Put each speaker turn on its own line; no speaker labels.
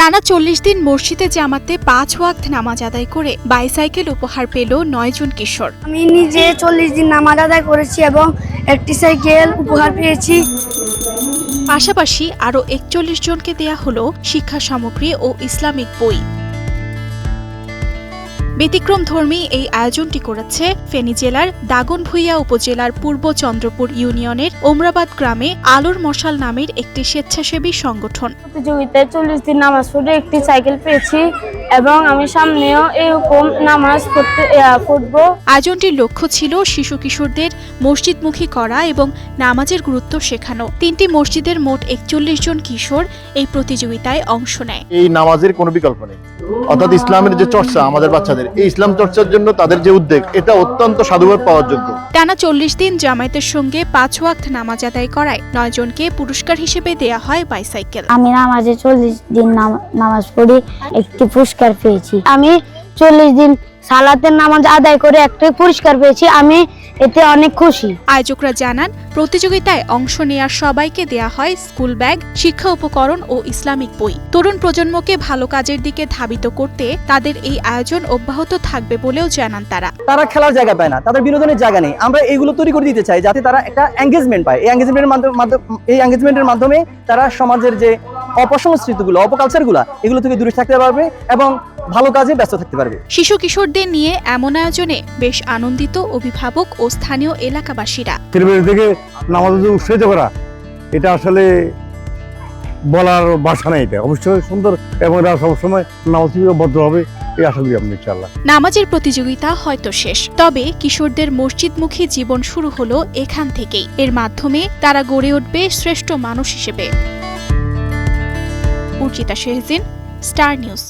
টানা ৪০ দিন মসজিদে জামাতে ৫ ওয়াক্ত নামাজ আদায় করে বাইসাইকেল উপহার পেল ৯ জন কিশোর।
আমি নিজে ৪০ দিন নামাজ আদায় করেছি এবং একটি সাইকেল উপহার পেয়েছি।
পাশাপাশি আরও ৪১ জনকে দেয়া হলো শিক্ষা সামগ্রী ও ইসলামিক বই। ব্যতিক্রমধর্মী এই আয়োজনটি করেছে ফেনী জেলার দাগনভূঞা উপজেলার পূর্ব চন্দ্রপুর ইউনিয়নের ওমরাবাদ গ্রামে আলোর মশাল নামের একটি স্বেচ্ছাসেবী সংগঠন।
প্রতিযোগিতায় ৪০ দিন নামাজ পড়ে একটি সাইকেল পেয়েছি এবং আমি সামনেও এরকম নামাজ পড়ব।
আয়োজনটির লক্ষ্য ছিল শিশু কিশোরদের মসজিদমুখী করা এবং নামাজের গুরুত্ব শেখানো। ৩টি মসজিদের মোট ৪১ জন কিশোর এই প্রতিযোগিতায় অংশ নেয়।
এই নামাজের কোনো বিকল্প নেই, অর্থাৎ ইসলামের যে চর্চা আমাদের বাচ্চাদের, এই ইসলাম চর্চার জন্য তাদের যে উদ্যোগ, এটা অত্যন্ত সাধুবাদ পাওয়ার যোগ্য।
টানা ৪০ দিন জামায়াতের সঙ্গে ৫ ওয়াক্ত নামাজ আদায় করায় ৯ জনকে পুরস্কার হিসেবে দেয়া হয় বাইসাইকেল।
আমি নামাজে ৪০ দিন নামাজ পড়ে একটি পুরস্কার পেয়েছি। আমি ৪০ দিন সালাতের নামাজ আদায় করে একটি পুরস্কার পেয়েছি। আমি এতে অনেক খুশি।
আয়োজকরা জানান, প্রতিযোগিতায় অংশ নেওয়া সবাইকে দেয়া হয় স্কুল ব্যাগ, শিক্ষা উপকরণ ও ইসলামিক বই। তরুণ প্রজন্মকে ভালো কাজের দিকে ধাবিত করতে তাদের এই আয়োজন অব্যাহত থাকবে বলেও জানান তারা।
তারা খেলার জায়গা পায় না, তাদের বিনোদনের জায়গা নেই। আমরা এইগুলো তৈরি করে দিতে চাই যাতে তারা একটা এঙ্গেজমেন্ট পায়। এই এঙ্গেজমেন্টের মাধ্যমে তারা সমাজের যে অপসংস্কৃতিগুলো, অপকালচারগুলো, এগুলো থেকে দূরে থাকতে পারবে এবং ভালো কাজে ব্যস্ত থাকতে পারবে।
শিশু কিশোরদের নিয়ে এমন আয়োজনে বেশ আনন্দিত অভিভাবক ও স্থানীয় এলাকাবাসীরা।
থেকে নামাজ উৎসাহিত করা, এটা আসলে বলার ভাষা নেই। এটা অবশ্যই সুন্দর এবং এরা সবসময় নামাজ বদ্ধ হবে, এই আশা করি আমি ইনশাআল্লাহ।
নামাজের প্রতিযোগিতা হয়তো শেষ, তবে কিশোরদের মসজিদমুখী জীবন শুরু হলো এখান থেকেই। এর মাধ্যমে তারা গড়ে উঠবে শ্রেষ্ঠ মানুষ হিসেবে। উর্জিতা শেহজিন, স্টার নিউজ।